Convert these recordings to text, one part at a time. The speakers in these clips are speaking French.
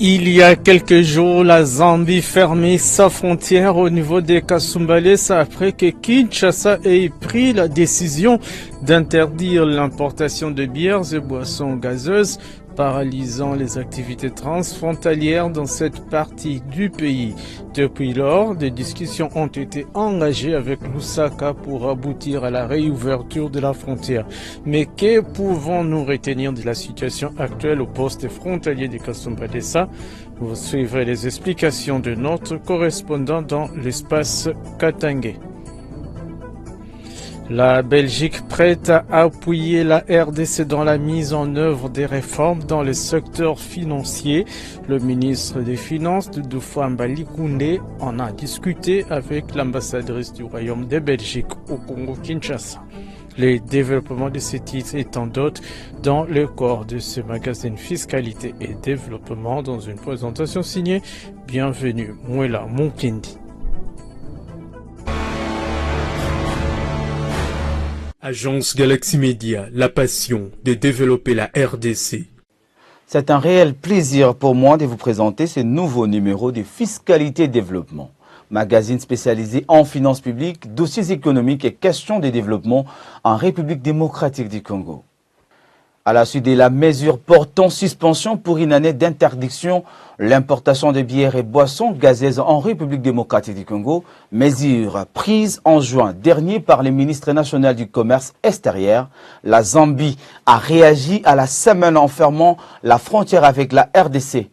Il y a quelques jours, la Zambie fermait sa frontière au niveau des Kasumbalesa après que Kinshasa ait pris la décision d'interdire l'importation de bières et boissons gazeuses, paralysant les activités transfrontalières dans cette partie du pays. Depuis lors, des discussions ont été engagées avec Lusaka pour aboutir à la réouverture de la frontière. Mais que pouvons-nous retenir de la situation actuelle au poste frontalier de Kasumbalesa? Vous suivrez les explications de notre correspondant dans l'espace Katangé. La Belgique prête à appuyer la RDC dans la mise en œuvre des réformes dans le secteur financier. Le ministre des Finances, Doudou Mbali Koundé, en a discuté avec l'ambassadrice du Royaume de Belgique au Congo-Kinshasa. Les développements de ces titres étant d'autres dans le corps de ce magazine Fiscalité et Développement dans une présentation signée Bienvenue Mwela Moukindi. Agence Galaxy Media, la passion de développer la RDC. C'est un réel plaisir pour moi de vous présenter ce nouveau numéro de Fiscalité et Développement, magazine spécialisé en finances publiques, dossiers économiques et questions de développement en République démocratique du Congo. À la suite de la mesure portant suspension pour une année d'interdiction, l'importation de bières et boissons gazeuses en République démocratique du Congo, mesure prise en juin dernier par le ministre national du Commerce extérieur, la Zambie a réagi à la semaine en fermant la frontière avec la RDC.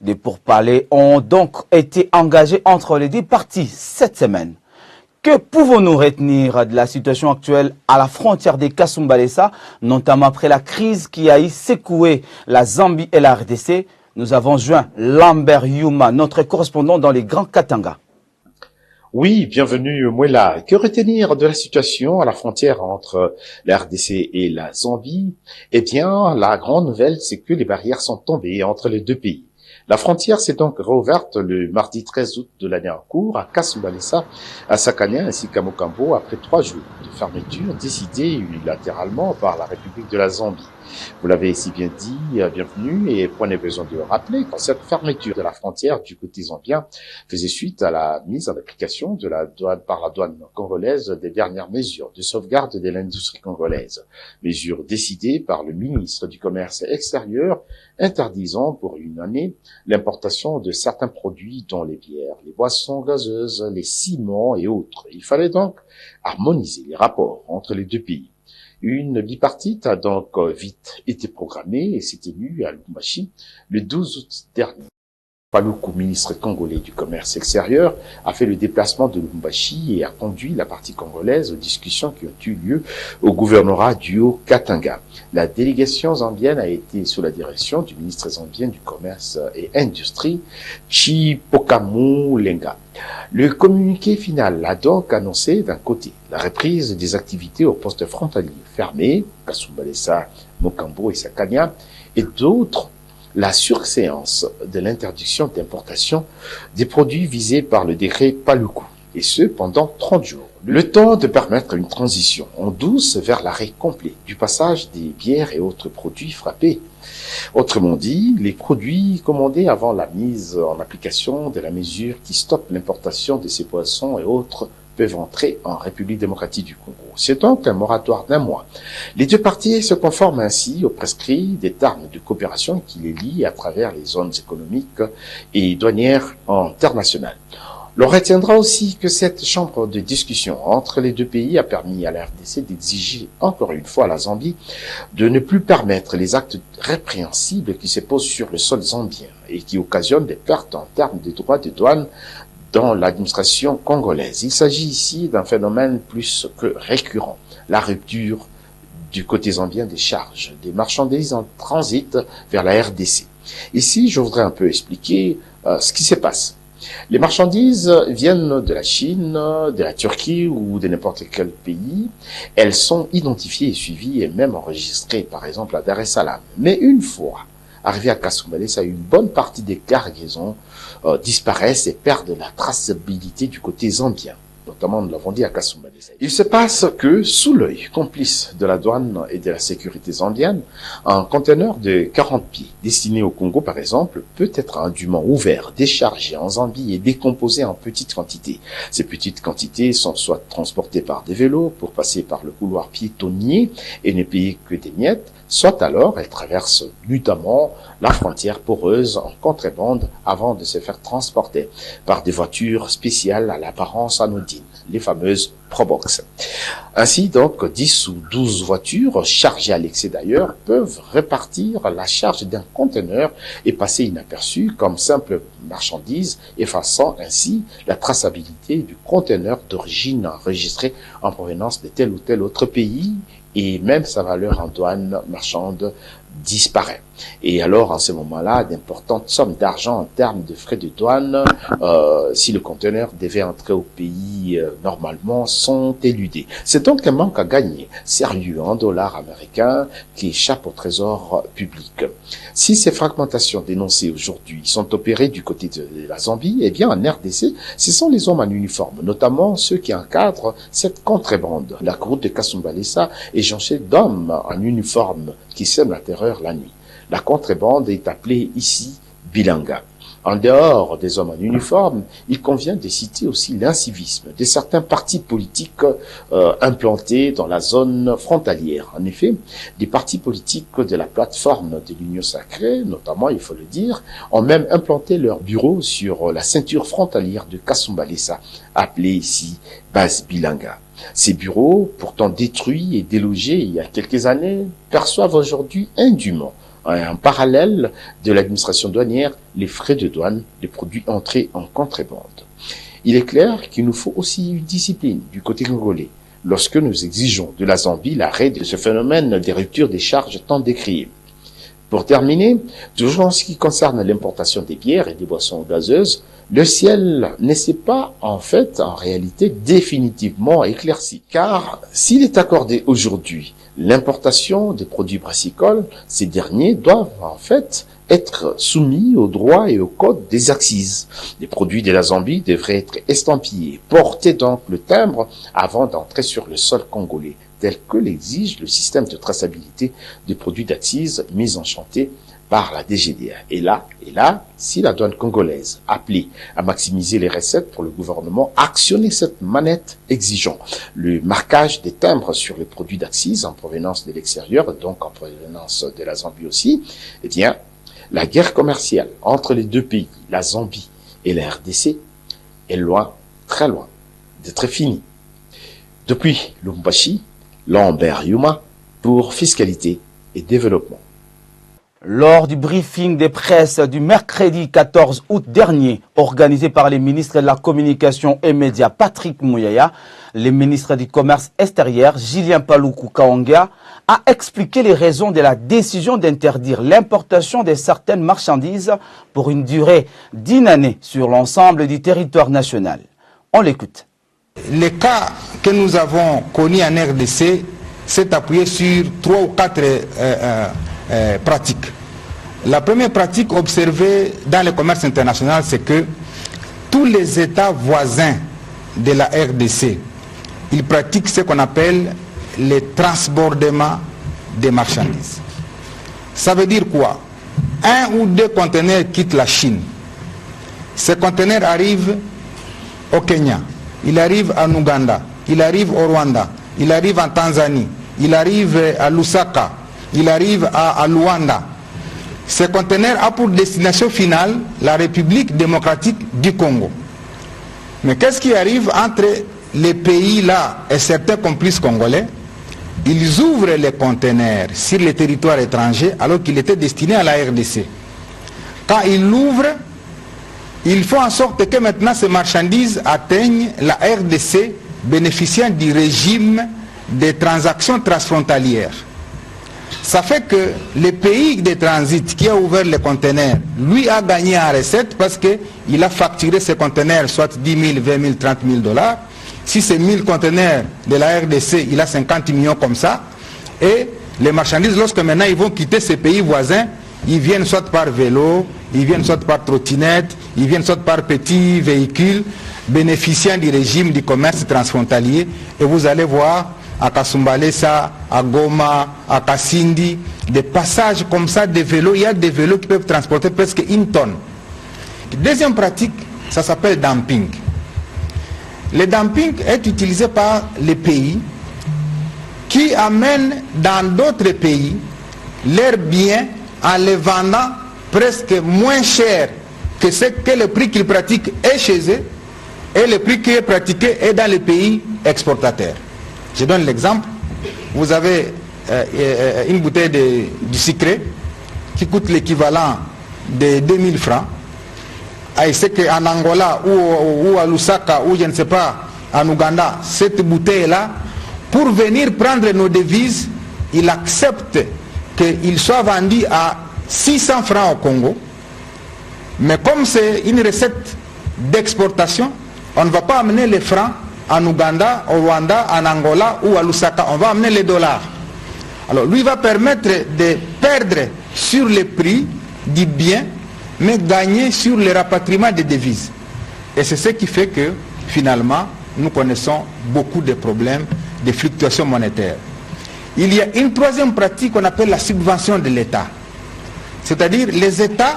Des pourparlers ont donc été engagés entre les deux parties cette semaine. Que pouvons-nous retenir de la situation actuelle à la frontière des Kasumbalesa, notamment après la crise qui a secoué la Zambie et la RDC? Nous avons joint Lambert Yuma, notre correspondant dans les Grands Katanga. Oui, bienvenue Mwela. Que retenir de la situation à la frontière entre la RDC et la Zambie? Eh bien, la grande nouvelle, c'est que les barrières sont tombées entre les deux pays. La frontière s'est donc réouverte le mardi 13 août de l'année en cours à Kasumbalesa, à Sakania ainsi qu'à Mokambo après 3 jours de fermeture décidée unilatéralement par la République de la Zambie. Vous l'avez si bien dit, bienvenue, et prenez besoin de le rappeler quand cette fermeture de la frontière du côté zambien faisait suite à la mise en application de la douane par la douane congolaise des dernières mesures de sauvegarde de l'industrie congolaise. Mesures décidées par le ministre du Commerce extérieur interdisant pour une année l'importation de certains produits dont les bières, les boissons gazeuses, les ciments et autres. Il fallait donc harmoniser les rapports entre les deux pays. Une bipartite a donc vite été programmée et s'est tenue à Lubumbashi le 12 août dernier. Paluku, ministre congolais du commerce extérieur, a fait le déplacement de Lubumbashi et a conduit la partie congolaise aux discussions qui ont eu lieu au gouvernorat du Haut-Katanga. La délégation zambienne a été sous la direction du ministre zambien du commerce et industrie, Chipokamu Lenga. Le communiqué final a donc annoncé d'un côté la reprise des activités au poste frontalier fermé, Kasumbalesa, Mokambo et Sakania, et d'autre la surséance de l'interdiction d'importation des produits visés par le décret Paluku, et ce pendant 30 jours. Le temps de permettre une transition en douce vers l'arrêt complet du passage des bières et autres produits frappés. Autrement dit, les produits commandés avant la mise en application de la mesure qui stoppe l'importation de ces poissons et autres peuvent entrer en République démocratique du Congo. C'est donc un moratoire d'1 mois. Les deux parties se conforment ainsi aux prescrits des termes de coopération qui les lient à travers les zones économiques et douanières internationales. L'on retiendra aussi que cette chambre de discussion entre les deux pays a permis à la RDC d'exiger encore une fois à la Zambie de ne plus permettre les actes répréhensibles qui se posent sur le sol zambien et qui occasionnent des pertes en termes de droits de douane dans l'administration congolaise. Il s'agit ici d'un phénomène plus que récurrent, la rupture du côté zambien des charges, des marchandises en transit vers la RDC. Ici, je voudrais un peu expliquer ce qui se passe. Les marchandises viennent de la Chine, de la Turquie ou de n'importe quel pays. Elles sont identifiées et suivies et même enregistrées, par exemple à Dar es Salaam. Mais une fois arrivé à Kasumbalesa, une bonne partie des cargaisons disparaissent et perdent la traçabilité du côté zambien. notamment nous l'avons dit à Kasumbalesa. Il se passe que, sous l'œil complice de la douane et de la sécurité zambienne, un conteneur de 40 pieds destiné au Congo, par exemple, peut être indûment ouvert, déchargé en Zambie et décomposé en petites quantités. Ces petites quantités sont soit transportées par des vélos pour passer par le couloir piétonnier et ne payer que des miettes, soit alors elles traversent nutamment la frontière poreuse en contrebande avant de se faire transporter par des voitures spéciales à l'apparence anodine, les fameuses Probox. Ainsi donc, 10 ou 12 voitures, chargées à l'excès d'ailleurs, peuvent répartir la charge d'un conteneur et passer inaperçues comme simple marchandise, effaçant ainsi la traçabilité du conteneur d'origine enregistré en provenance de tel ou tel autre pays, et même sa valeur en douane marchande disparaît. Et alors, en ce moment-là, d'importantes sommes d'argent en termes de frais de douane, si le conteneur devait entrer au pays normalement, sont éludés. C'est donc un manque à gagner, sérieux en dollars américains, qui échappe au trésor public. Si ces fragmentations dénoncées aujourd'hui sont opérées du côté de la Zambie, eh bien, en RDC, ce sont les hommes en uniforme, notamment ceux qui encadrent cette contrebande. La route de Kasumbalesa est jonchée d'hommes en uniforme qui sèment la terreur la nuit. La contrebande est appelée ici Bilanga. En dehors des hommes en uniforme, il convient de citer aussi l'incivisme de certains partis politiques implantés dans la zone frontalière. En effet, des partis politiques de la plateforme de l'Union sacrée, notamment, il faut le dire, ont même implanté leur bureau sur la ceinture frontalière de Kasumbalesa, appelée ici Base Bilanga. Ces bureaux, pourtant détruits et délogés il y a quelques années, perçoivent aujourd'hui indûment, en parallèle de l'administration douanière, les frais de douane des produits entrés en contrebande. Il est clair qu'il nous faut aussi une discipline du côté congolais, lorsque nous exigeons de la Zambie l'arrêt de ce phénomène des ruptures des charges tant décriées. Pour terminer, toujours en ce qui concerne l'importation des bières et des boissons gazeuses, le ciel ne s'est pas, en réalité, définitivement éclairci. Car s'il est accordé aujourd'hui l'importation des produits brassicoles, ces derniers doivent, être soumis aux droits et aux codes des accises. Les produits de la Zambie devraient être estampillés, porter donc le timbre avant d'entrer sur le sol congolais, tel que l'exige le système de traçabilité des produits d'accises mis en chantier par la DGDA. Et là, si la douane congolaise, appelée à maximiser les recettes pour le gouvernement, actionnait cette manette exigeant le marquage des timbres sur les produits d'accises en provenance de l'extérieur, donc en provenance de la Zambie aussi, eh bien, la guerre commerciale entre les deux pays, la Zambie et la RDC, est loin, très loin, d'être finie. Depuis Lubumbashi, Lambert Yuma pour Fiscalité et Développement. Lors du briefing des presses du mercredi 14 août dernier, organisé par les ministres de la Communication et Médias Patrick Mouyaya, le ministre du Commerce extérieur Julien Paluku Kaonga a expliqué les raisons de la décision d'interdire l'importation de certaines marchandises pour une durée d'1 année sur l'ensemble du territoire national. On l'écoute. Le cas que nous avons connu en RDC s'est appuyé sur 3 ou 4 pratiques. La première pratique observée dans le commerce international, c'est que tous les États voisins de la RDC, ils pratiquent ce qu'on appelle le transbordement des marchandises. Ça veut dire quoi? 1 ou 2 conteneurs quittent la Chine. Ces conteneurs arrivent au Kenya, il arrive en Ouganda, il arrive au Rwanda, il arrive en Tanzanie, il arrive à Lusaka, il arrive à Luanda. Ce conteneur a pour destination finale la République démocratique du Congo. Mais qu'est-ce qui arrive entre les pays là et certains complices congolais? Ils ouvrent les conteneurs sur les territoires étrangers alors qu'il était destiné à la RDC. Quand ils l'ouvrent, ils font en sorte que maintenant ces marchandises atteignent la RDC bénéficiant du régime des transactions transfrontalières. Ça fait que le pays de transit qui a ouvert les conteneurs, lui a gagné en recette parce qu'il a facturé ses conteneurs soit 10 000, 20 000, 30 000 $. Si c'est 1000 conteneurs de la RDC, il a 50 millions comme ça. Et les marchandises, lorsque maintenant ils vont quitter ces pays voisins, ils viennent soit par vélo, ils viennent soit par trottinette, ils viennent soit par petits véhicules bénéficiant du régime du commerce transfrontalier. Et vous allez voir à Kasumbalesa, à Goma, à Kasindi, des passages comme ça de vélos. Il y a des vélos qui peuvent transporter presque 1 tonne. Deuxième pratique, ça s'appelle dumping. Le dumping est utilisé par les pays qui amènent dans d'autres pays leurs biens en les vendant presque moins cher que le prix qu'ils pratiquent est chez eux et le prix qui est pratiqué est dans les pays exportateurs. Je donne l'exemple. Vous avez une bouteille du sucré qui coûte l'équivalent de 2000 francs. Et c'est qu'en Angola ou à Lusaka ou je ne sais pas, en Ouganda, cette bouteille-là, pour venir prendre nos devises, il accepte qu'il soit vendu à 600 francs au Congo. Mais comme c'est une recette d'exportation, on ne va pas amener les francs en Ouganda, au Rwanda, en Angola ou à Lusaka. On va amener les dollars. Alors lui va permettre de perdre sur les prix du bien, mais gagner sur le rapatriement des devises. Et c'est ce qui fait que, finalement, nous connaissons beaucoup de problèmes de fluctuations monétaires. Il y a une troisième pratique qu'on appelle la subvention de l'État. C'est-à-dire, les États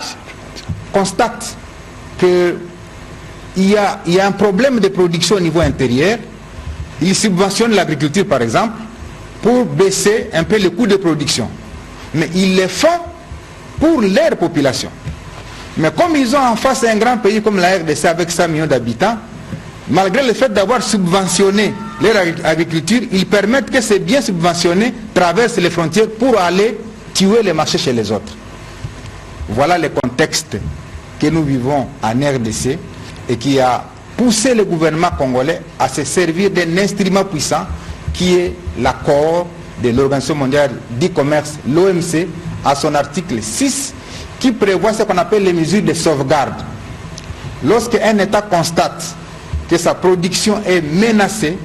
constatent qu'il y a un problème de production au niveau intérieur. Ils subventionnent l'agriculture, par exemple, pour baisser un peu le coût de production. Mais ils le font pour leur population. Mais comme ils ont en face un grand pays comme la RDC avec 100 millions d'habitants, malgré le fait d'avoir subventionné leur agriculture, ils permettent que ces biens subventionnés traversent les frontières pour aller tuer les marchés chez les autres. Voilà le contexte que nous vivons en RDC et qui a poussé le gouvernement congolais à se servir d'un instrument puissant qui est l'accord de l'Organisation mondiale du commerce, l'OMC, à son article 6, qui prévoit ce qu'on appelle les mesures de sauvegarde. Lorsqu'un État constate que sa production est menacée,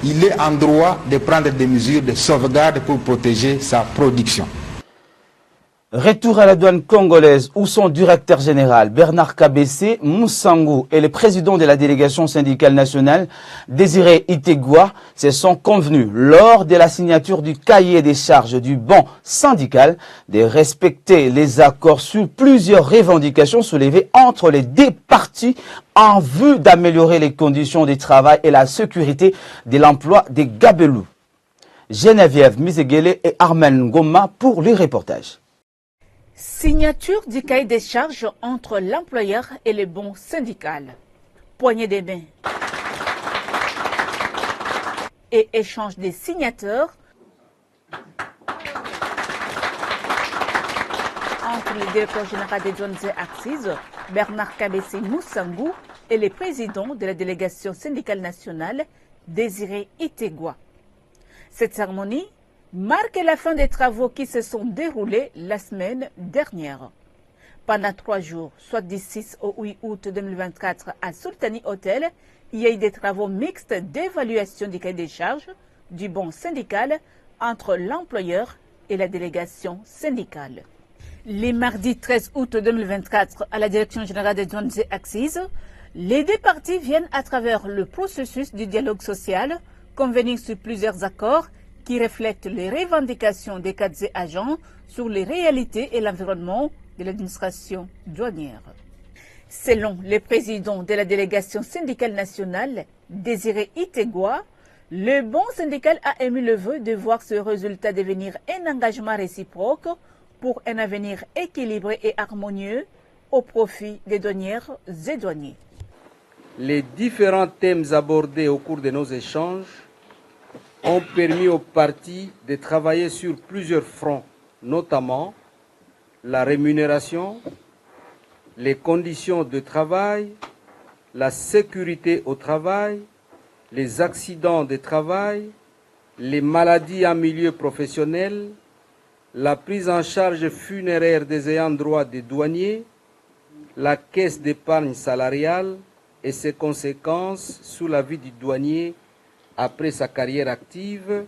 il est en droit de prendre des mesures de sauvegarde pour protéger sa production. Retour à la douane congolaise où son directeur général Bernard Kabessé Moussangu et le président de la délégation syndicale nationale Désiré Itegua se sont convenus lors de la signature du cahier des charges du banc syndical de respecter les accords sur plusieurs revendications soulevées entre les deux parties en vue d'améliorer les conditions de travail et la sécurité de l'emploi des Gabelous. Geneviève Misegele et Armel Ngoma pour le reportage. Signature du cahier des charges entre l'employeur et le bon syndical. Poignée des mains. Et échange des signateurs entre le directeur général des douanes et accises, Bernard Kabessé Moussangu, et le président de la délégation syndicale nationale, Désiré Itegua. Cette cérémonie marque la fin des travaux qui se sont déroulés la semaine dernière. Pendant 3 jours, soit du 6 au 8 août 2024 à Sultani Hotel, il y a eu des travaux mixtes d'évaluation du cahier des charges du bon syndical entre l'employeur et la délégation syndicale. Les mardis 13 août 2024 à la Direction générale des douanes et accises, les deux parties viennent à travers le processus du dialogue social convenir sur plusieurs accords qui reflètent les revendications des cadres et agents sur les réalités et l'environnement de l'administration douanière. Selon le président de la délégation syndicale nationale, Désiré Itegua, le bon syndical a émis le vœu de voir ce résultat devenir un engagement réciproque pour un avenir équilibré et harmonieux au profit des douanières et douaniers. Les différents thèmes abordés au cours de nos échanges ont permis aux parties de travailler sur plusieurs fronts, notamment la rémunération, les conditions de travail, la sécurité au travail, les accidents de travail, les maladies en milieu professionnel, la prise en charge funéraire des ayants droit des douaniers, la caisse d'épargne salariale et ses conséquences sur la vie du douanier après sa carrière active,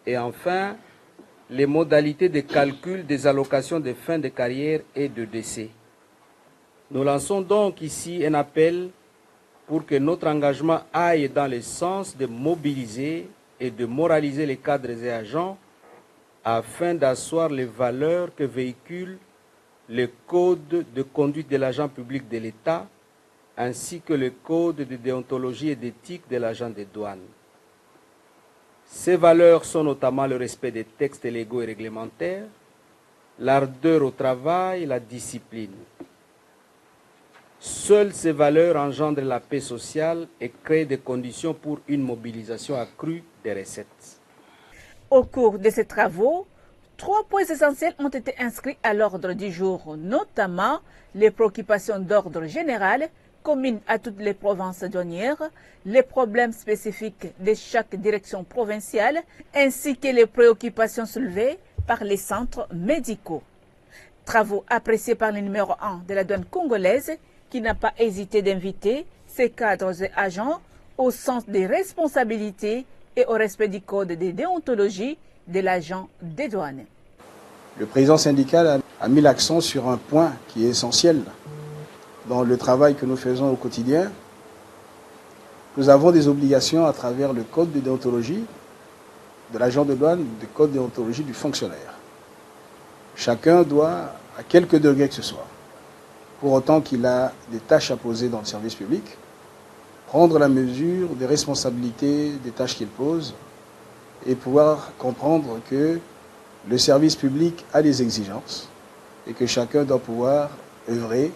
et enfin, les modalités de calcul des allocations de fin de carrière et de décès. Nous lançons donc ici un appel pour que notre engagement aille dans le sens de mobiliser et de moraliser les cadres et agents afin d'asseoir les valeurs que véhicule le code de conduite de l'agent public de l'État ainsi que le code de déontologie et d'éthique de l'agent des douanes. Ces valeurs sont notamment le respect des textes légaux et réglementaires, l'ardeur au travail, la discipline. Seules ces valeurs engendrent la paix sociale et créent des conditions pour une mobilisation accrue des recettes. Au cours de ces travaux, 3 points essentiels ont été inscrits à l'ordre du jour, notamment les préoccupations d'ordre général communes à toutes les provinces douanières, les problèmes spécifiques de chaque direction provinciale, ainsi que les préoccupations soulevées par les centres médicaux. Travaux appréciés par le numéro 1 de la douane congolaise, qui n'a pas hésité d'inviter ses cadres et agents au sens des responsabilités et au respect du code de déontologie de l'agent des douanes. Le président syndical a mis l'accent sur un point qui est essentiel dans le travail que nous faisons au quotidien. Nous avons des obligations à travers le code de déontologie de l'agent de douane, le code de déontologie du fonctionnaire. Chacun doit, à quelque degré que ce soit, pour autant qu'il a des tâches à poser dans le service public, prendre la mesure des responsabilités des tâches qu'il pose et pouvoir comprendre que le service public a des exigences et que chacun doit pouvoir œuvrer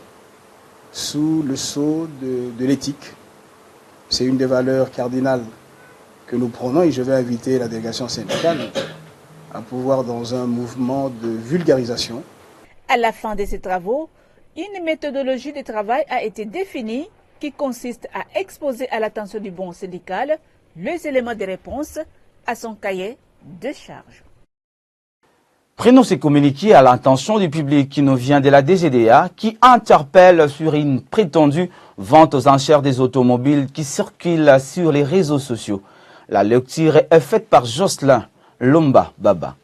sous le sceau de l'éthique. C'est une des valeurs cardinales que nous prenons et je vais inviter la délégation syndicale à pouvoir dans un mouvement de vulgarisation. À la fin de ces travaux, une méthodologie de travail a été définie qui consiste à exposer à l'attention du bon syndical les éléments de réponse à son cahier de charges. Prenons ces communiqués à l'attention du public qui nous vient de la DGDA qui interpelle sur une prétendue vente aux enchères des automobiles qui circulent sur les réseaux sociaux. La lecture est faite par Jocelyn Lomba Baba.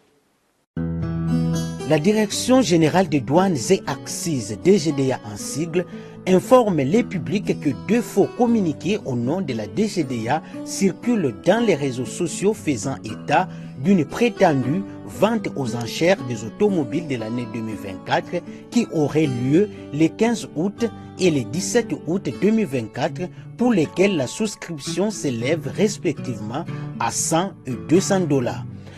La Direction générale des douanes et accises, DGDA en sigle, informe les publics que 2 faux communiqués au nom de la DGDA circulent dans les réseaux sociaux faisant état d'une prétendue vente aux enchères des automobiles de l'année 2024 qui aurait lieu les 15 août et les 17 août 2024 pour lesquelles la souscription s'élève respectivement à 100 et 200 $.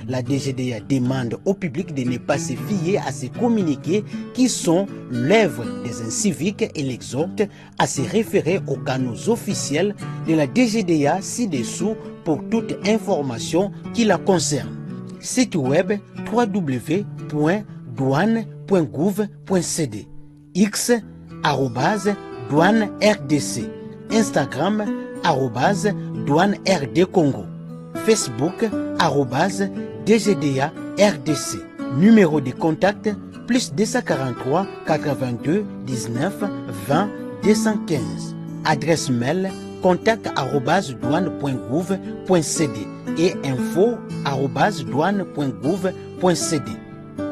La DGDA demande au public de ne pas se fier à ces communiqués qui sont l'œuvre des inciviques et l'exhorte à se référer aux canaux officiels de la DGDA ci-dessous pour toute information qui la concerne. Site web www.douane.gouv.cd, X @douane-RDC, Instagram @douane-RD-Congo, Facebook @DGDA RDC. Numéro de contact plus 243 82 19 20 215. Adresse mail contact@douane.gouv.cd et info@douane.gouv.cd.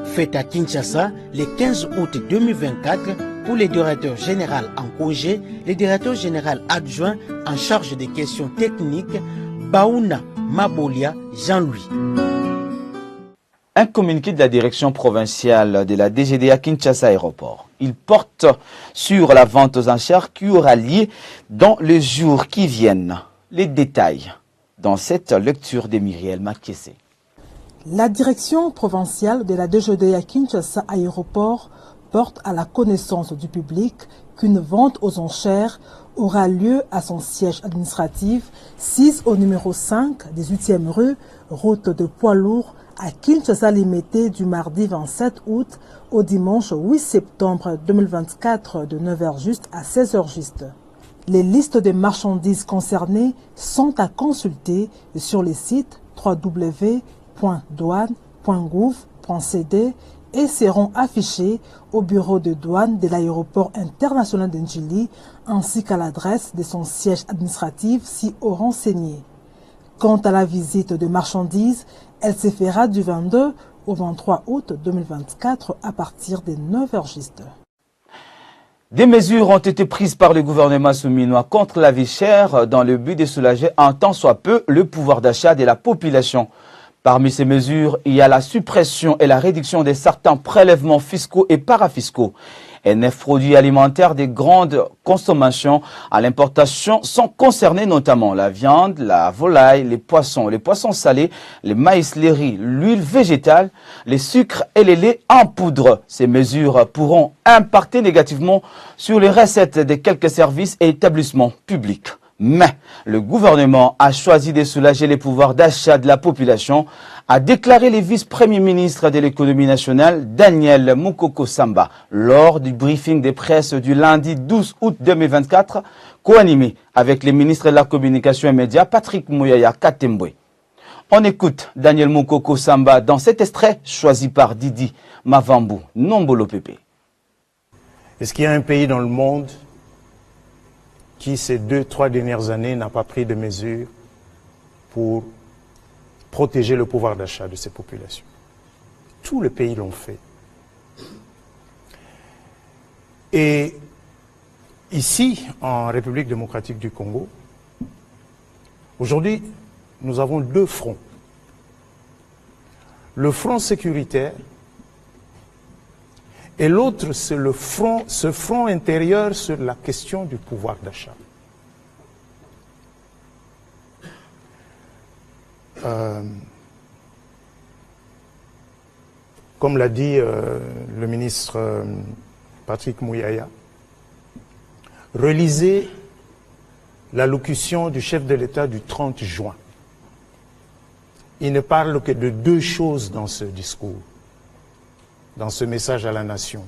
Fête à Kinshasa le 15 août 2024 pour le directeur général en congé, le directeur général adjoint en charge des questions techniques, Baouna Mabolia Jean-Louis. Un communiqué de la direction provinciale de la DGDA Kinshasa Aéroport. Il porte sur la vente aux enchères qui aura lieu dans les jours qui viennent. Les détails dans cette lecture de Myriel Makessé. La direction provinciale de la DGDA Kinshasa Aéroport porte à la connaissance du public qu'une vente aux enchères aura lieu à son siège administratif 6 au numéro 5, 18e rue, route de Poids-Lourds, à Kinshasa Limité du mardi 27 août au dimanche 8 septembre 2024 de 9h juste à 16h juste. Les listes des marchandises concernées sont à consulter sur les sites www.douane.gouv.cd et seront affichées au bureau de douane de l'aéroport international d'Ndjili ainsi qu'à l'adresse de son siège administratif si au renseigné. Quant à la visite de marchandises, elle se fera du 22 au 23 août 2024 à partir de 9h juste. Des mesures ont été prises par le gouvernement souminois contre la vie chère dans le but de soulager un tant soit peu le pouvoir d'achat de la population. Parmi ces mesures, il y a la suppression et la réduction de certains prélèvements fiscaux et parafiscaux. Et 9 produits alimentaires de grande consommation à l'importation sont concernés, notamment la viande, la volaille, les poissons salés, les maïs, les riz, l'huile végétale, les sucres et les laits en poudre. Ces mesures pourront impacter négativement sur les recettes de quelques services et établissements publics. Mais le gouvernement a choisi de soulager les pouvoirs d'achat de la population, a déclaré le vice-premier ministre de l'économie nationale, Daniel Mukoko Samba, lors du briefing de presse du lundi 12 août 2024, co-animé avec le ministre de la Communication et Médias, Patrick Mouyaya Katembwe. On écoute Daniel Mukoko Samba dans cet extrait choisi par Didi Mavambu, Nombolo Pepe. Est-ce qu'il y a un pays dans le monde qui, ces 2-3 dernières années, n'a pas pris de mesures pour protéger le pouvoir d'achat de ces populations? Tous les pays l'ont fait. Et ici, en République démocratique du Congo, aujourd'hui, nous avons 2 fronts. Le front sécuritaire et l'autre, c'est ce front intérieur sur la question du pouvoir d'achat. Comme l'a dit le ministre Patrick Mouyaya, relisez l'allocution du chef de l'État du 30 juin. Il ne parle que de 2 choses dans ce discours, dans ce message à la nation.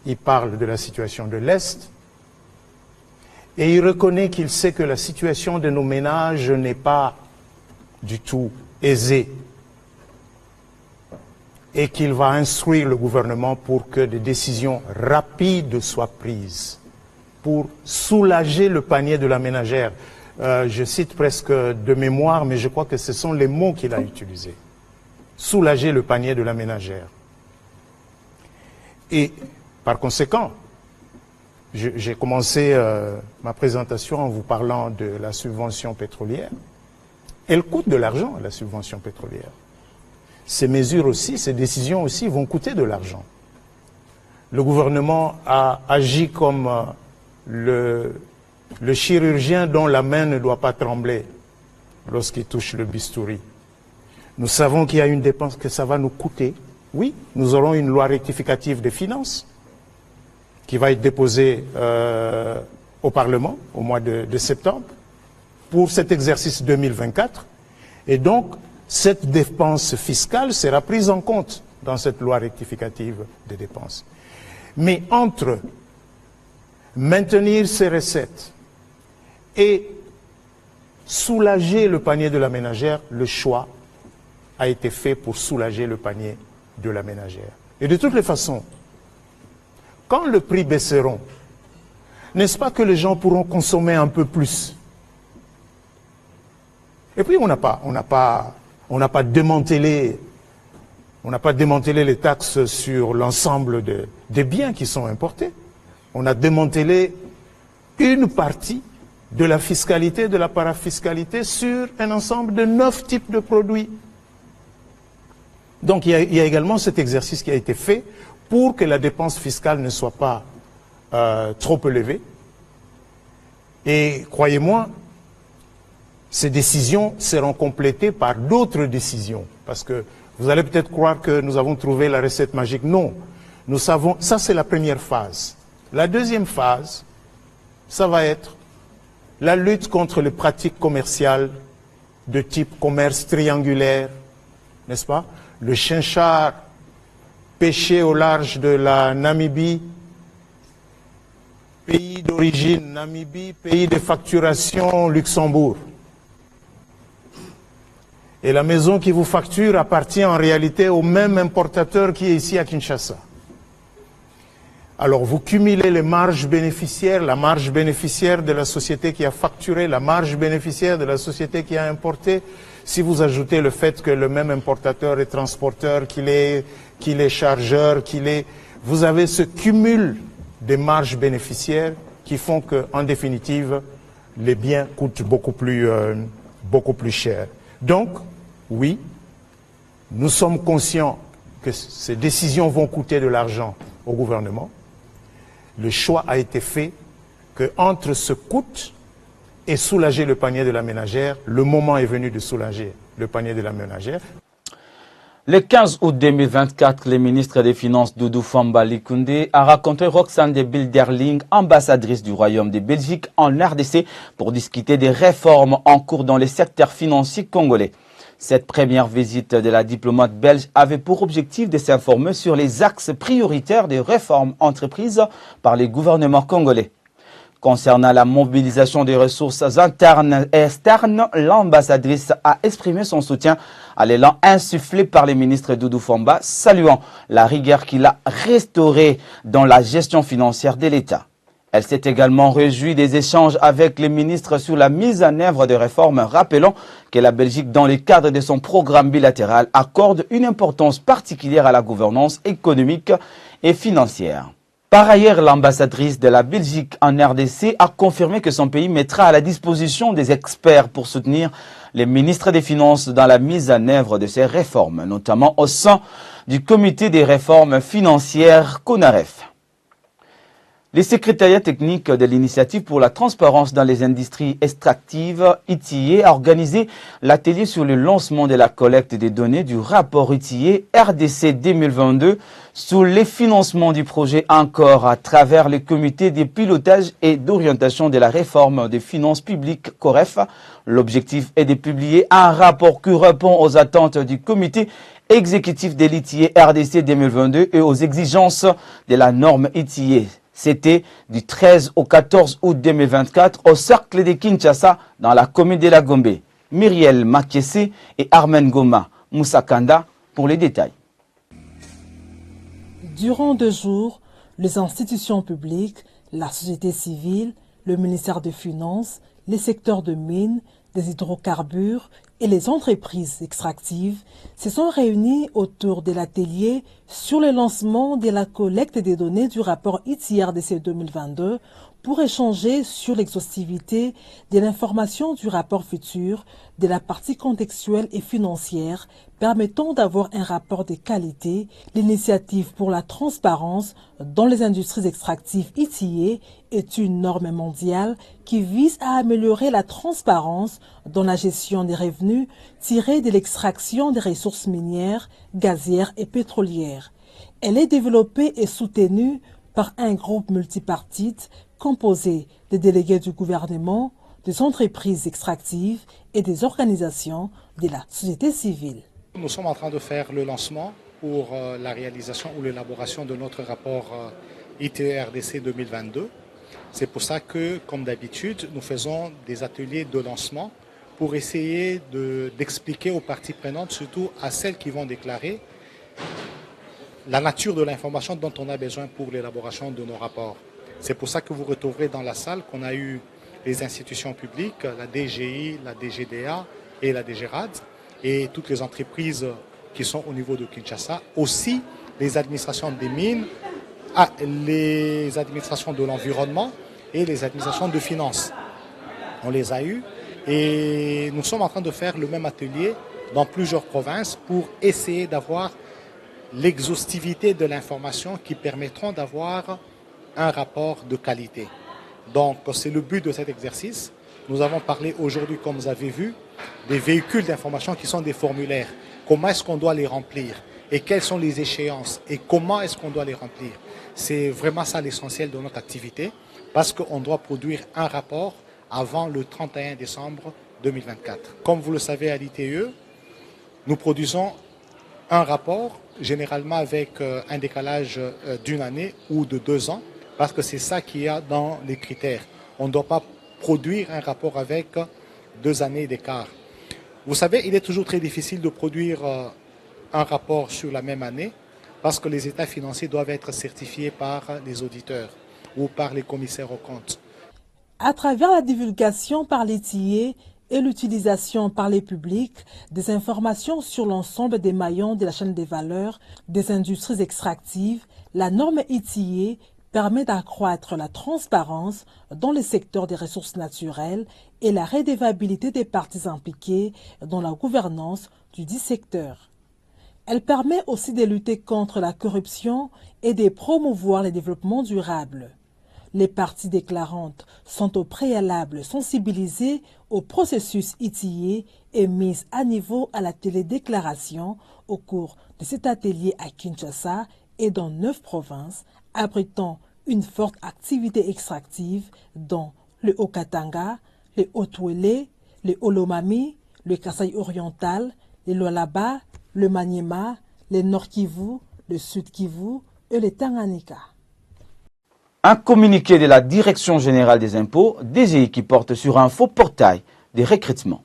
Il parle de la situation de l'Est et il reconnaît qu'il sait que la situation de nos ménages n'est pas du tout aisée et qu'il va instruire le gouvernement pour que des décisions rapides soient prises pour soulager le panier de la ménagère. Je cite presque de mémoire, mais je crois que ce sont les mots qu'il a utilisés. Soulager le panier de la ménagère. Et par conséquent, j'ai commencé ma présentation en vous parlant de la subvention pétrolière. Elle coûte de l'argent, la subvention pétrolière. Ces mesures aussi, ces décisions aussi vont coûter de l'argent. Le gouvernement a agi comme le chirurgien dont la main ne doit pas trembler lorsqu'il touche le bistouri. Nous savons qu'il y a une dépense que ça va nous coûter. Oui, nous aurons une loi rectificative des finances qui va être déposée au Parlement au mois de septembre pour cet exercice 2024. Et donc, cette dépense fiscale sera prise en compte dans cette loi rectificative des dépenses. Mais entre maintenir ces recettes et soulager le panier de la ménagère, le choix a été fait pour soulager le panier de la ménagère. Et de toutes les façons, quand le prix baisseront, n'est-ce pas que les gens pourront consommer un peu plus? Et puis on n'a pas démantelé les taxes sur l'ensemble des biens qui sont importés. On a démantelé une partie de la fiscalité, de la parafiscalité sur un ensemble de 9 types de produits. Donc il y a également cet exercice qui a été fait pour que la dépense fiscale ne soit pas trop élevée. Et croyez-moi, ces décisions seront complétées par d'autres décisions. Parce que vous allez peut-être croire que nous avons trouvé la recette magique. Non, nous savons, ça c'est la première phase. La deuxième phase, ça va être la lutte contre les pratiques commerciales de type commerce triangulaire, n'est-ce pas? Le chinchard pêché au large de la Namibie, pays d'origine Namibie, pays de facturation Luxembourg. Et la maison qui vous facture appartient en réalité au même importateur qui est ici à Kinshasa. Alors vous cumulez les marges bénéficiaires, la marge bénéficiaire de la société qui a facturé, la marge bénéficiaire de la société qui a importé. Si vous ajoutez le fait que le même importateur est transporteur, qu'il est chargeur, vous avez ce cumul des marges bénéficiaires qui font qu'en définitive, les biens coûtent beaucoup plus cher. Donc, oui, nous sommes conscients que ces décisions vont coûter de l'argent au gouvernement. Le choix a été fait qu'entre ce coût et soulager le panier de la ménagère, le moment est venu de soulager le panier de la ménagère. Le 15 août 2024, le ministre des Finances Doudou Famba Likoundé a rencontré Roxane de Bilderling, ambassadrice du Royaume de Belgique en RDC, pour discuter des réformes en cours dans le secteur financier congolais. Cette première visite de la diplomate belge avait pour objectif de s'informer sur les axes prioritaires des réformes entreprises par les gouvernements congolais. Concernant la mobilisation des ressources internes et externes, l'ambassadrice a exprimé son soutien à l'élan insufflé par le ministre Doudou Famba, saluant la rigueur qu'il a restaurée dans la gestion financière de l'État. Elle s'est également réjouie des échanges avec les ministres sur la mise en œuvre de réformes, rappelant que la Belgique, dans le cadre de son programme bilatéral, accorde une importance particulière à la gouvernance économique et financière. Par ailleurs, l'ambassadrice de la Belgique en RDC a confirmé que son pays mettra à la disposition des experts pour soutenir les ministres des Finances dans la mise en œuvre de ces réformes, notamment au sein du comité des réformes financières CONAREF. Le secrétariat technique de l'initiative pour la transparence dans les industries extractives, ITIE, a organisé l'atelier sur le lancement de la collecte des données du rapport ITIE RDC 2022 sur les financements du projet encore à travers le comité de pilotage et d'orientation de la réforme des finances publiques COREF. L'objectif est de publier un rapport qui répond aux attentes du comité exécutif de l'ITIE RDC 2022 et aux exigences de la norme ITIE. C'était du 13 au 14 août 2024 au cercle de Kinshasa dans la commune de la Gombe. Myriel Makiese et Armen Goma Moussakanda pour les détails. Durant 2 jours, les institutions publiques, la société civile, le ministère des Finances, les secteurs de mines, des hydrocarbures et les entreprises extractives se sont réunis autour de l'atelier sur le lancement de la collecte des données du rapport ITIE RDC 2022 pour échanger sur l'exhaustivité de l'information du rapport futur de la partie contextuelle et financière permettant d'avoir un rapport de qualité. L'initiative pour la transparence dans les industries extractives ITIE est une norme mondiale qui vise à améliorer la transparence dans la gestion des revenus tirés de l'extraction des ressources minières, gazières et pétrolières. Elle est développée et soutenue par un groupe multipartite composé des délégués du gouvernement, des entreprises extractives et des organisations de la société civile. Nous sommes en train de faire le lancement pour la réalisation ou l'élaboration de notre rapport ITIE RDC 2022. C'est pour ça que, comme d'habitude, nous faisons des ateliers de lancement pour essayer d'expliquer aux parties prenantes, surtout à celles qui vont déclarer, la nature de l'information dont on a besoin pour l'élaboration de nos rapports. C'est pour ça que vous retrouverez dans la salle qu'on a eu les institutions publiques, la DGI, la DGDA et la DGRAD, et toutes les entreprises qui sont au niveau de Kinshasa, aussi les administrations des mines, les administrations de l'environnement et les administrations de finances. On les a eues et nous sommes en train de faire le même atelier dans plusieurs provinces pour essayer d'avoir l'exhaustivité de l'information qui permettront d'avoir un rapport de qualité. Donc c'est le but de cet exercice. Nous avons parlé aujourd'hui, comme vous avez vu, des véhicules d'information qui sont des formulaires. Comment est-ce qu'on doit les remplir et quelles sont les échéances et comment est-ce qu'on doit les remplir. C'est vraiment ça l'essentiel de notre activité parce qu'on doit produire un rapport avant le 31 décembre 2024. Comme vous le savez à l'ITIE, nous produisons un rapport généralement avec un décalage d'1 année ou de 2 ans parce que c'est ça qu'il y a dans les critères. On ne doit pas produire un rapport avec 2 années d'écart. Vous savez, il est toujours très difficile de produire un rapport sur la même année parce que les états financiers doivent être certifiés par les auditeurs ou par les commissaires aux comptes. À travers la divulgation par l'ITIE et l'utilisation par les publics des informations sur l'ensemble des maillons de la chaîne des valeurs des industries extractives, la norme ITIE permet d'accroître la transparence dans le secteur des ressources naturelles et la redevabilité des parties impliquées dans la gouvernance du dit secteur. Elle permet aussi de lutter contre la corruption et de promouvoir le développement durable. Les parties déclarantes sont au préalable sensibilisées au processus ITIE et mises à niveau à la télédéclaration au cours de cet atelier à Kinshasa et dans 9 provinces, abritant une forte activité extractive dans le Haut-Katanga, le Haut-Ouélé, le Haut-Lomami, le Kasaï oriental, le Lualaba, le Maniema, le Nord-Kivu, le Sud-Kivu et le Tanganyika. Un communiqué de la Direction générale des impôts, DGI, qui porte sur un faux portail des recrutements.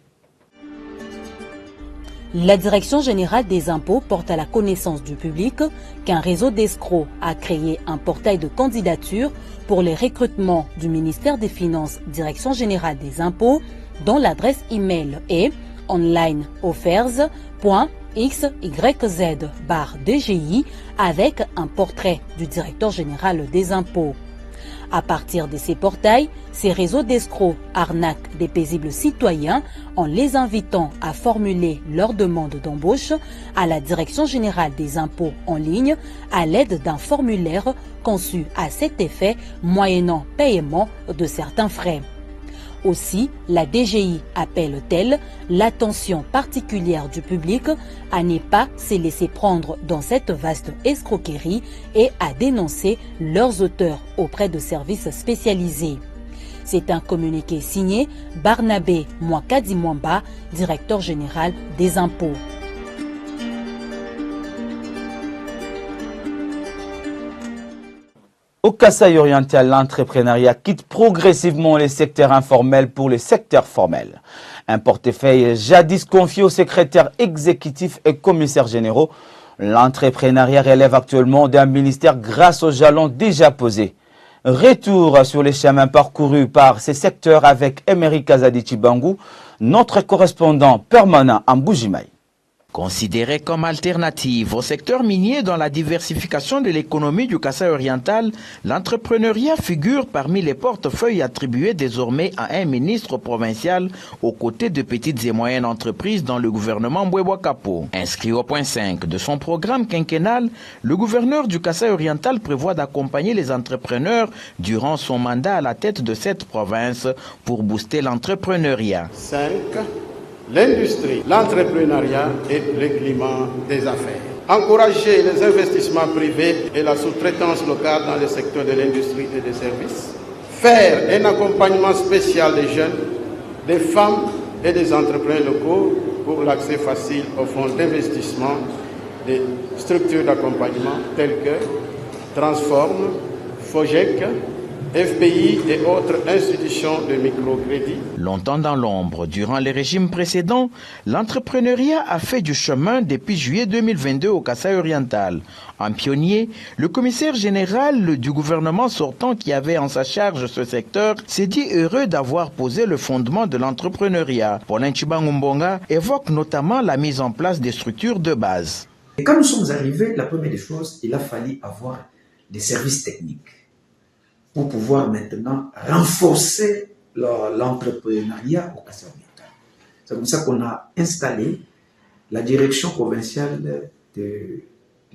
La Direction générale des impôts porte à la connaissance du public qu'un réseau d'escrocs a créé un portail de candidature pour les recrutements du ministère des Finances, Direction générale des impôts, dont l'adresse email est onlineoffers.xyz/DGI avec un portrait du directeur général des impôts. À partir de ces portails, ces réseaux d'escrocs arnaquent des paisibles citoyens en les invitant à formuler leur demande d'embauche à la Direction générale des impôts en ligne à l'aide d'un formulaire conçu à cet effet moyennant paiement de certains frais. Aussi, la DGI appelle-t-elle l'attention particulière du public à ne pas se laisser prendre dans cette vaste escroquerie et à dénoncer leurs auteurs auprès de services spécialisés. C'est un communiqué signé Barnabé Mwakadi Mwamba, directeur général des impôts. Au Kasaï oriental, l'entrepreneuriat quitte progressivement les secteurs informels pour les secteurs formels. Un portefeuille jadis confié aux secrétaires exécutifs et commissaires généraux, l'entrepreneuriat relève actuellement d'un ministère grâce aux jalons déjà posés. Retour sur les chemins parcourus par ces secteurs avec Emery Kazadi Chibangu, notre correspondant permanent en Bujimaï. Considéré comme alternative au secteur minier dans la diversification de l'économie du Kasaï oriental, l'entrepreneuriat figure parmi les portefeuilles attribués désormais à un ministre provincial aux côtés de petites et moyennes entreprises dans le gouvernement Mbwebwakapo. Inscrit au point 5 de son programme quinquennal, le gouverneur du Kasaï oriental prévoit d'accompagner les entrepreneurs durant son mandat à la tête de cette province pour booster l'entrepreneuriat. 5. L'industrie, l'entrepreneuriat et le climat des affaires. Encourager les investissements privés et la sous-traitance locale dans le secteur de l'industrie et des services. Faire un accompagnement spécial des jeunes, des femmes et des entrepreneurs locaux pour l'accès facile aux fonds d'investissement des structures d'accompagnement telles que Transform, FOGEC, FPI et autres institutions de microcrédit. Longtemps dans l'ombre, durant les régimes précédents, l'entrepreneuriat a fait du chemin depuis juillet 2022 au Kasaï oriental. En pionnier, le commissaire général du gouvernement sortant qui avait en sa charge ce secteur s'est dit heureux d'avoir posé le fondement de l'entrepreneuriat. Paulin Chibangumbonga évoque notamment la mise en place des structures de base. Et quand nous sommes arrivés, la première des choses, il a fallu avoir des services techniques pour pouvoir maintenant renforcer l'entrepreneuriat au Kasaï oriental. C'est comme ça qu'on a installé la direction provinciale de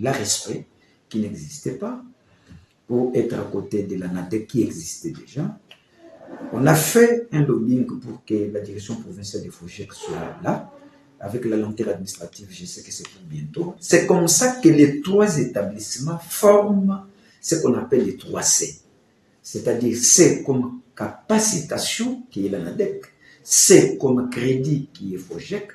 l'ARESPE, qui n'existait pas, pour être à côté de l'ANADEC qui existait déjà. On a fait un lobbying pour que la direction provinciale de FOGEC soit là, avec la lenteur administrative, je sais que c'est pour bientôt. C'est comme ça que les 3 établissements forment ce qu'on appelle les 3C. C'est-à-dire C comme capacitation, qui est l'ANADEC, C comme crédit, qui est FOGEC,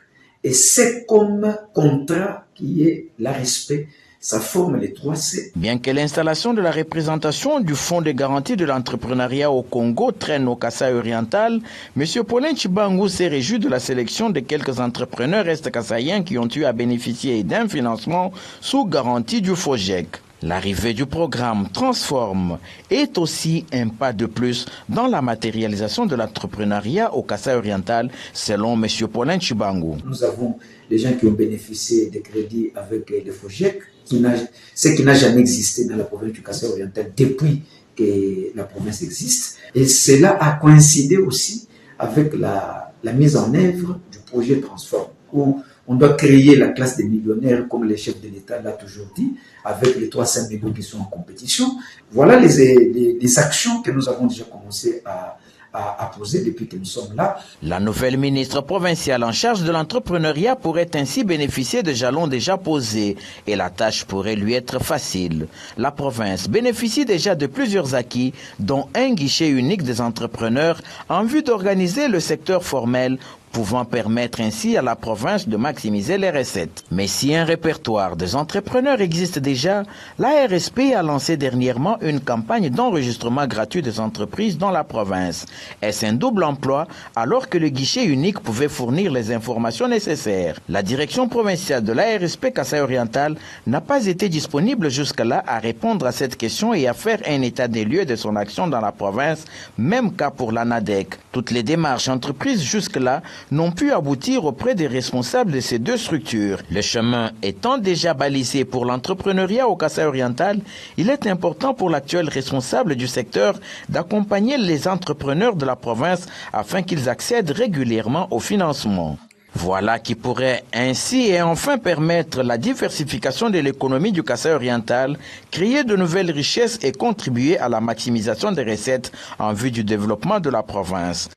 et C comme contrat, qui est l'ARESPE. Ça forme les 3C. Bien que l'installation de la représentation du Fonds de garantie de l'entrepreneuriat au Congo traîne au Kasaï oriental, M. Paulin Chibangu s'est réjoui de la sélection de quelques entrepreneurs est-kassaïens qui ont eu à bénéficier d'un financement sous garantie du FOGEC. L'arrivée du programme Transform est aussi un pas de plus dans la matérialisation de l'entrepreneuriat au Kasaï oriental, selon M. Paulin Chibangu. Nous avons des gens qui ont bénéficié des crédits avec le FOGEC, ce qui n'a jamais existé dans la province du Kasaï oriental depuis que la province existe. Et cela a coïncidé aussi avec la mise en œuvre du projet Transform, où on doit créer la classe des millionnaires, comme le chef de l'État l'a toujours dit, avec les 300 millions qui sont en compétition. Voilà les actions que nous avons déjà commencé à poser depuis que nous sommes là. La nouvelle ministre provinciale en charge de l'entrepreneuriat pourrait ainsi bénéficier de jalons déjà posés et la tâche pourrait lui être facile. La province bénéficie déjà de plusieurs acquis, dont un guichet unique des entrepreneurs en vue d'organiser le secteur formel, pouvant permettre ainsi à la province de maximiser les recettes. Mais si un répertoire des entrepreneurs existe déjà, la RSP a lancé dernièrement une campagne d'enregistrement gratuit des entreprises dans la province. Est-ce un double emploi alors que le guichet unique pouvait fournir les informations nécessaires? La direction provinciale de la RSP Kasaï-Oriental n'a pas été disponible jusque-là à répondre à cette question et à faire un état des lieux de son action dans la province, même cas pour l'ANADEC. Toutes les démarches entreprises jusque-là n'ont pu aboutir auprès des responsables de ces deux structures. Le chemin étant déjà balisé pour l'entrepreneuriat au Kasaï-Oriental, il est important pour l'actuel responsable du secteur d'accompagner les entrepreneurs de la province afin qu'ils accèdent régulièrement au financement. Voilà qui pourrait ainsi et enfin permettre la diversification de l'économie du Kasaï-Oriental, créer de nouvelles richesses et contribuer à la maximisation des recettes en vue du développement de la province.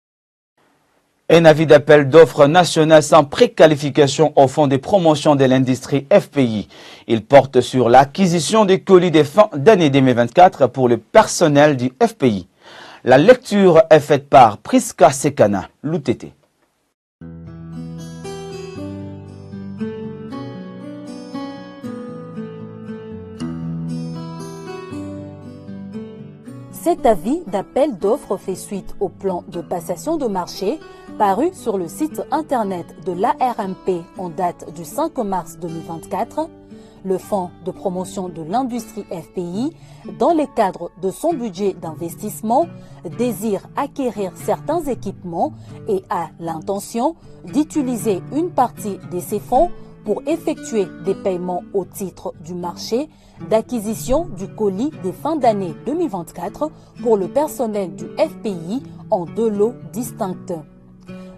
Un avis d'appel d'offres nationales sans préqualification au Fonds de promotion de l'industrie FPI. Il porte sur l'acquisition des colis de fin d'année 2024 pour le personnel du FPI. La lecture est faite par Priska Sekana, l'UTT. Cet avis d'appel d'offres fait suite au plan de passation de marché paru sur le site internet de l'ARMP en date du 5 mars 2024. Le Fonds de promotion de l'industrie FPI, dans le cadre de son budget d'investissement, désire acquérir certains équipements et a l'intention d'utiliser une partie de ces fonds pour effectuer des paiements au titre du marché d'acquisition du colis des fins d'année 2024 pour le personnel du FPI en deux lots distincts.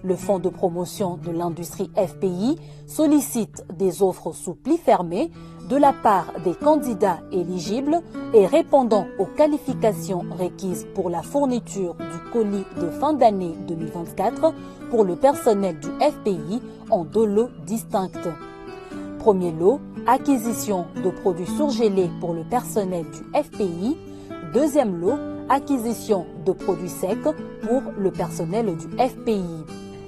Le Fonds de promotion de l'industrie FPI sollicite des offres sous pli fermé de la part des candidats éligibles et répondant aux qualifications requises pour la fourniture du colis de fin d'année 2024 pour le personnel du FPI en deux lots distincts. Premier lot, acquisition de produits surgelés pour le personnel du FPI. Deuxième lot, acquisition de produits secs pour le personnel du FPI.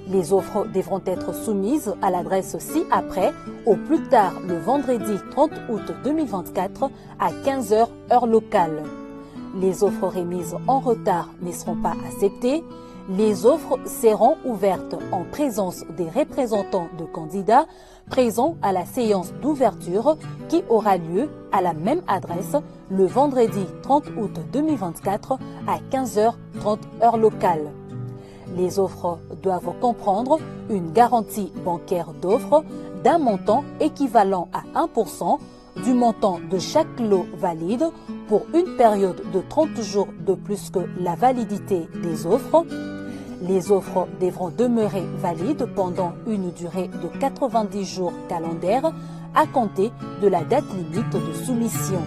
Les offres devront être soumises à l'adresse ci-après, au plus tard le vendredi 30 août 2024 à 15h heure locale. Les offres remises en retard ne seront pas acceptées. Les offres seront ouvertes en présence des représentants de candidats présents à la séance d'ouverture qui aura lieu à la même adresse le vendredi 30 août 2024 à 15h30 heure locale. Les offres doivent comprendre une garantie bancaire d'offres d'un montant équivalent à 1% du montant de chaque lot valide pour une période de 30 jours de plus que la validité des offres. Les offres devront demeurer valides pendant une durée de 90 jours calendaires à compter de la date limite de soumission.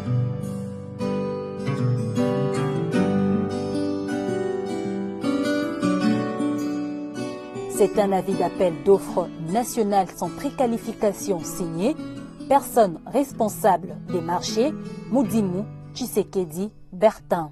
C'est un avis d'appel d'offres nationales sans préqualification signé. Personne responsable des marchés, Moudimu Tshisekedi Bertin.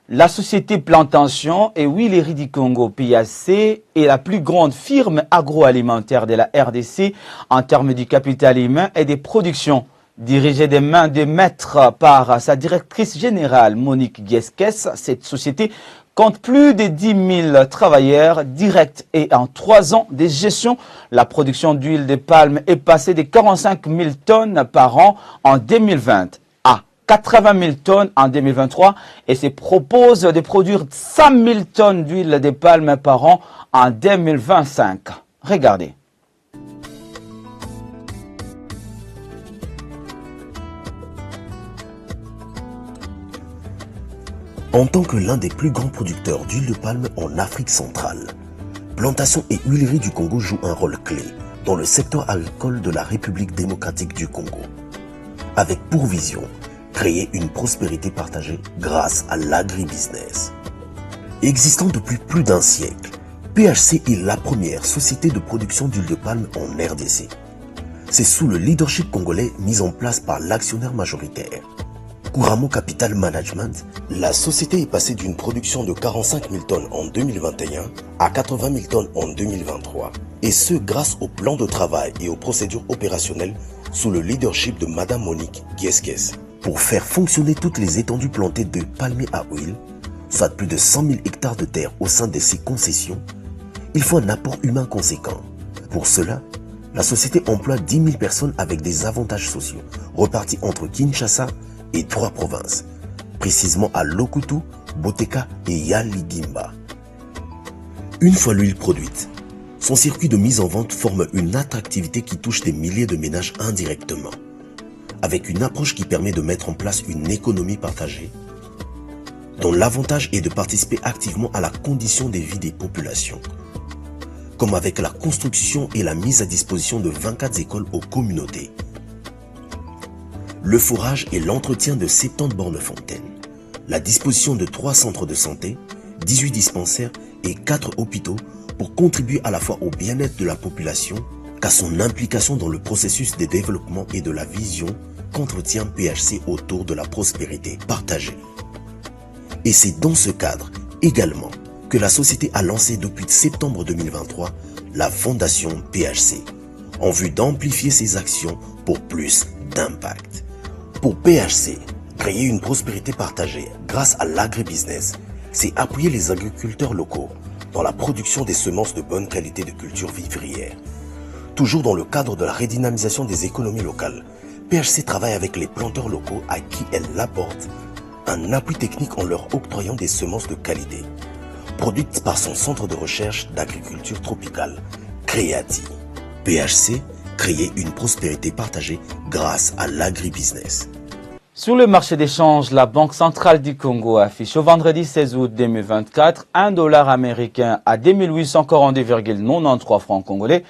La société Plantation et Willery du Congo PAC est la plus grande firme agroalimentaire de la RDC en termes du capital humain et des productions. Dirigée des mains de maître par sa directrice générale Monique Guesquès, cette société compte plus de 10 000 travailleurs directs et en 3 ans de gestion, la production d'huile de palme est passée de 45 000 tonnes par an en 2020 à 80 000 tonnes en 2023 et se propose de produire 100 000 tonnes d'huile de palme par an en 2025. Regardez. En tant que l'un des plus grands producteurs d'huile de palme en Afrique centrale, Plantations et Huileries du Congo jouent un rôle clé dans le secteur agricole de la République démocratique du Congo, avec pour vision créer une prospérité partagée grâce à l'agribusiness. Existant depuis plus d'un siècle, PHC est la première société de production d'huile de palme en RDC. C'est sous le leadership congolais mis en place par l'actionnaire majoritaire, Kouramo Capital Management, la société est passée d'une production de 45 000 tonnes en 2021 à 80 000 tonnes en 2023. Et ce grâce au plan de travail et aux procédures opérationnelles sous le leadership de Madame Monique Gieskes. Pour faire fonctionner toutes les étendues plantées de palmiers à huile, soit plus de 100 000 hectares de terre au sein de ces concessions, il faut un apport humain conséquent. Pour cela, la société emploie 10 000 personnes avec des avantages sociaux, repartis entre Kinshasa et 3 provinces, précisément à Lokutu, Boteka et Yaligimba. Une fois l'huile produite, son circuit de mise en vente forme une attractivité qui touche des milliers de ménages indirectement, avec une approche qui permet de mettre en place une économie partagée, dont l'avantage est de participer activement à la condition des vies des populations, comme avec la construction et la mise à disposition de 24 écoles aux communautés, le forage et l'entretien de 70 bornes fontaines, la disposition de 3 centres de santé, 18 dispensaires et 4 hôpitaux pour contribuer à la fois au bien-être de la population qu'à son implication dans le processus de développement et de la vision qu'entretient PHC autour de la prospérité partagée. Et c'est dans ce cadre également que la société a lancé depuis septembre 2023 la Fondation PHC, en vue d'amplifier ses actions pour plus d'impact. Pour PHC, créer une prospérité partagée grâce à l'agribusiness, c'est appuyer les agriculteurs locaux dans la production des semences de bonne qualité de cultures vivrières. Toujours dans le cadre de la redynamisation des économies locales, PHC travaille avec les planteurs locaux à qui elle apporte un appui technique en leur octroyant des semences de qualité, produites par son centre de recherche d'agriculture tropicale, CREATI. PHC, créer une prospérité partagée grâce à l'agribusiness. Sur le marché d'échange, la Banque centrale du Congo affiche au vendredi 16 août 2024 un dollar américain à 2842,93 francs congolais,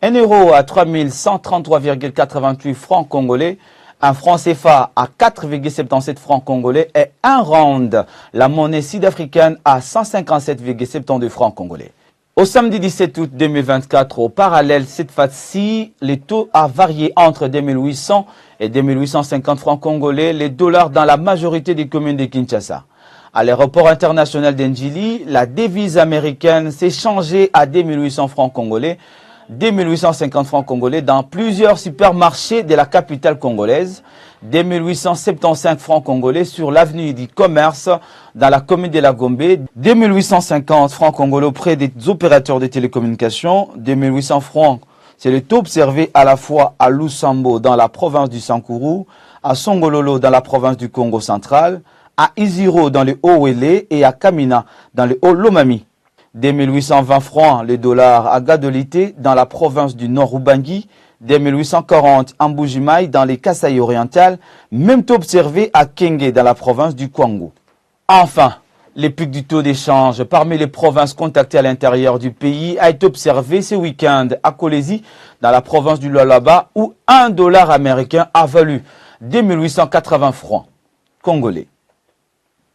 un euro à 3133,88 francs congolais, un franc CFA à 4,77 francs congolais et un rand, la monnaie sud-africaine, à 157,72 francs congolais. Au samedi 17 août 2024, au parallèle, cette fois-ci, les taux a varié entre 2800 et 2850 francs congolais, les dollars dans la majorité des communes de Kinshasa. À l'aéroport international d'Ndjili, la devise américaine s'est changée à 2800 francs congolais, 2850 francs congolais dans plusieurs supermarchés de la capitale congolaise, 2875 francs congolais sur l'avenue du Commerce dans la commune de la Gombe, 2850 francs congolais auprès des opérateurs de télécommunications, 2800 francs, c'est le taux observé à la fois à Lusambo dans la province du Sankuru, à Songololo dans la province du Congo central, à Iziro dans le Haut-Wele et à Kamina dans le Haut-Lomami. 2820 francs les dollars à Gadolité dans la province du Nord-Ubangi, 2840 en Mbujimaï dans les Kasaï orientales, même taux observé à Kenge dans la province du Kwango. Enfin, les pics du taux d'échange parmi les provinces contactées à l'intérieur du pays a été observé ce week-end à Kolesi dans la province du Lualaba où un dollar américain a valu 2880 francs congolais.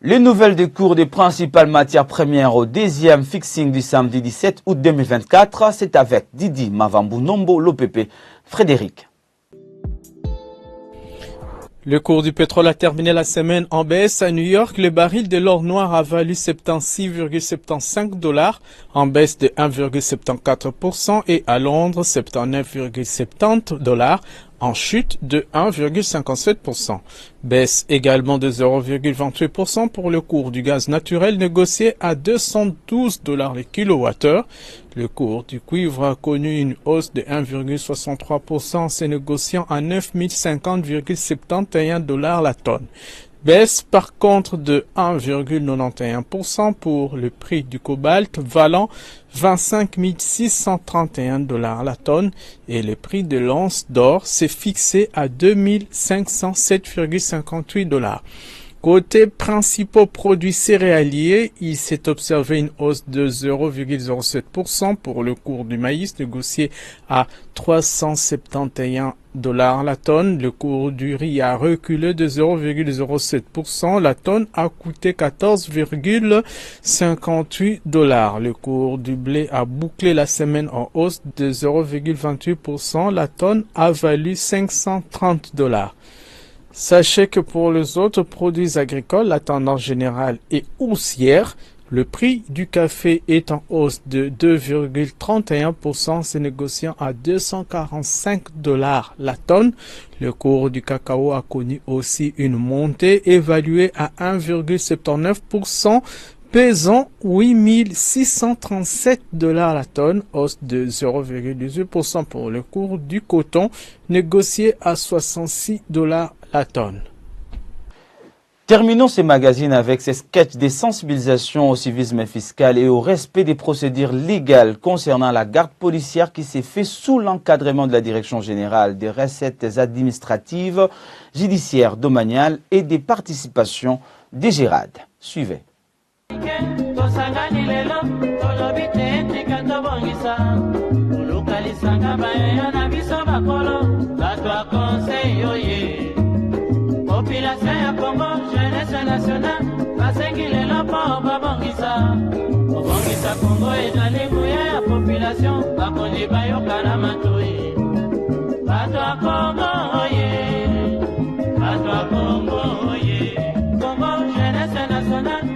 Les nouvelles des cours des principales matières premières au deuxième fixing du samedi 17 août 2024, c'est avec Didi Mavambu Nombo Lopepe, Frédéric. Le cours du pétrole a terminé la semaine en baisse. À New York, le baril de l'or noir a valu 76,75 $, en baisse de 1,74%, et à Londres, 79,70 $, en chute de 1,57%. Baisse également de 0,28% pour le cours du gaz naturel négocié à 212 $ le kilowattheure. Le cours du cuivre a connu une hausse de 1,63%, se négociant à 9050,71 $ la tonne. Baisse par contre de 1,91% pour le prix du cobalt valant 25 631 $ la tonne, et le prix de l'once d'or s'est fixé à 2507,58 $. Côté principaux produits céréaliers, il s'est observé une hausse de 0,07% pour le cours du maïs négocié à 371 $ la tonne. Le cours du riz a reculé de 0,07%. La tonne a coûté 14,58 $. Le cours du blé a bouclé la semaine en hausse de 0,28%. La tonne a valu 530 $. Sachez que pour les autres produits agricoles, la tendance générale est haussière. Le prix du café est en hausse de 2,31%, se négociant à 245 $ la tonne. Le cours du cacao a connu aussi une montée évaluée à 1,79%, pesant 8 637 $ la tonne, hausse de 0,18% pour le cours du coton, négocié à 66 $ la tonne. Terminons ces magazines avec ces sketchs de sensibilisation au civisme fiscal et au respect des procédures légales concernant la garde policière qui s'est fait sous l'encadrement de la Direction générale des recettes administratives, judiciaires, domaniales et des participations des GERAD. Suivez. Population ya Congo, jeunesse nationale, basengile lopo babongisa. Babongisa Congo ezali nguya ya population, bakondi bayoka na matoi. Bato ya Congo oye, bato ya Congo oye. Congo, jeunesse nationale.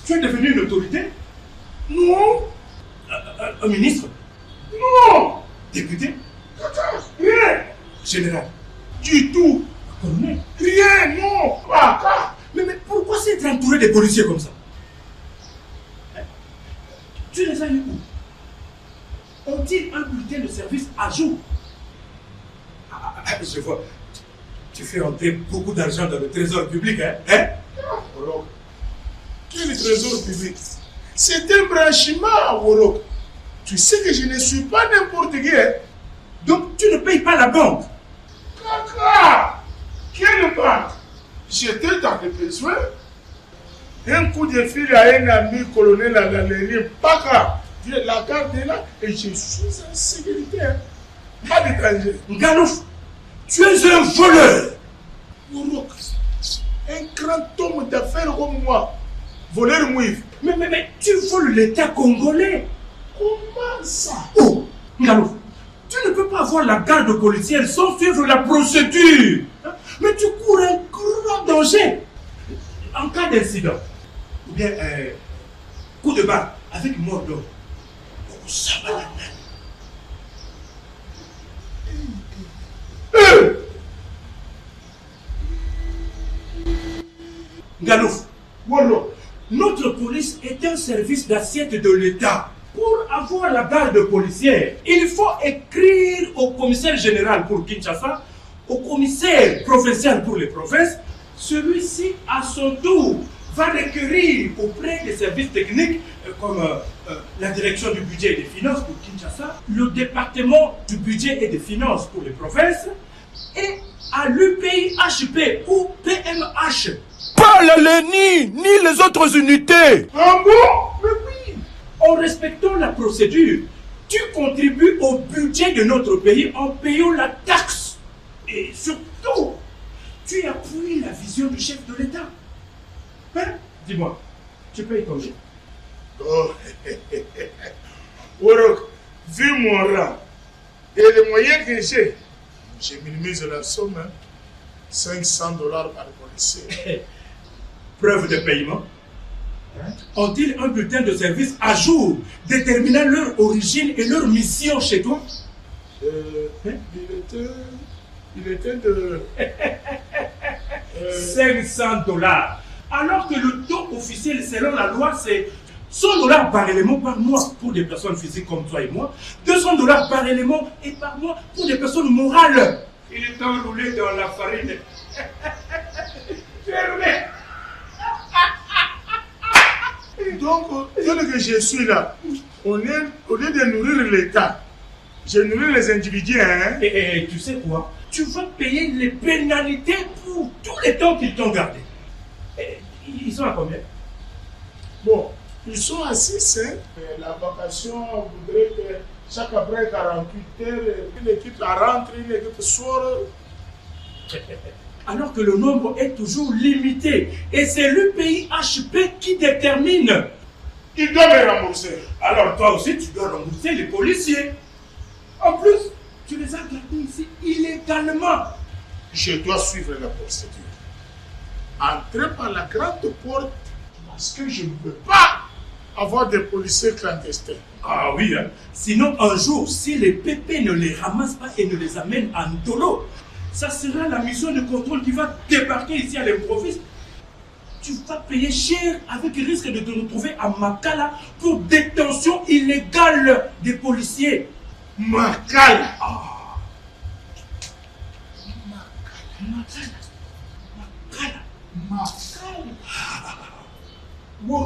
Tu es devenu une autorité? Non. Un ministre? Non. Député? Rien. Général? Du tout. Colonel? Rien, non. Mais pourquoi s'être entouré des policiers comme ça? Tu les as eu où? Ont-ils un bulletin de service à jour? Je vois. Tu fais entrer beaucoup d'argent dans le trésor public, hein? Worok. Quel trésor public? C'est un branchement, Worok. Tu sais que je ne suis pas n'importe qui, hein? Donc tu ne payes pas la banque? Kaka! Quelle banque? J'étais dans les besoins. Un coup de fil à un ami colonel à la galerie, Paka. La garde est là et je suis en sécurité. Hein? Pas d'étranger. Ngalouf, tu es un voleur. Worok, un grand homme d'affaires comme moi. Voleur mouif. Mais tu voles l'État congolais. Comment ça? Oh, Ngalouf, tu ne peux pas avoir la garde policière sans suivre la procédure. Mais tu cours un grand danger. En cas d'incident, ou bien coup de barre avec mort d'homme. Ça va la main. Ngalouf, notre police est un service d'assiette de l'État. Pour avoir la garde policière, il faut écrire au commissaire général pour Kinshasa, au commissaire provincial pour les provinces. Celui-ci, à son tour, va requérir auprès des services techniques comme la direction du budget et des finances pour Kinshasa, le département du budget et des finances pour les provinces et à l'UPIHP ou PMH. Pas la LENI ni les autres unités. Ah bon? Mais oui. En respectant la procédure, tu contribues au budget de notre pays en payant la taxe. Et surtout, tu appuies la vision du chef de l'État. Hein? Dis-moi, tu payes combien? Oh, Worok, vu mon rang et les moyens que j'ai minimisé la somme, hein, 500 $ par policier. Preuve de paiement. Ont-ils un bulletin de service à jour déterminant leur origine et leur mission chez toi? Il était de 500 $. Alors que le taux officiel selon la loi c'est $100 par élément par mois pour des personnes physiques comme toi et moi, $200 par élément et par mois pour des personnes morales. Il est enroulé dans la farine. Tu es roulé. Donc, tel que je suis là, au lieu de nourrir l'État, je nourris les individus. Hein? Et tu sais quoi? Tu vas payer les pénalités pour tous les temps qu'ils t'ont gardé. Ils sont à combien? Bon, ils sont à 6. Hein? La vacation voudrait que chaque après 48 heures, une équipe rentre, une équipe sort. Alors que le nombre est toujours limité. Et c'est l'UPI-HP qui détermine. Il doit me rembourser. Alors toi aussi, tu dois rembourser les policiers. En plus, tu les as gardés ici illégalement. Je dois suivre la procédure. Entrer par la grande porte parce que je ne peux pas avoir des policiers clandestins. Ah oui, hein. Sinon un jour, si les PP ne les ramassent pas et ne les amènent à Ndolo, ça sera la mission de contrôle qui va débarquer ici à l'improviste. Tu vas payer cher avec le risque de te retrouver à Makala pour détention illégale des policiers. Makala. Ah. Vous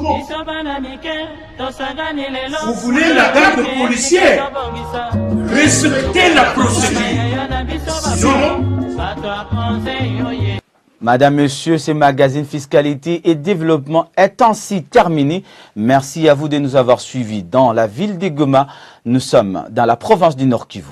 voulez la garde policière? Respectez la procédure. Sinon... Madame, Monsieur, ce magazine Fiscalité et Développement est ainsi terminé. Merci à vous de nous avoir suivis dans la ville de Goma. Nous sommes dans la province du Nord Kivu.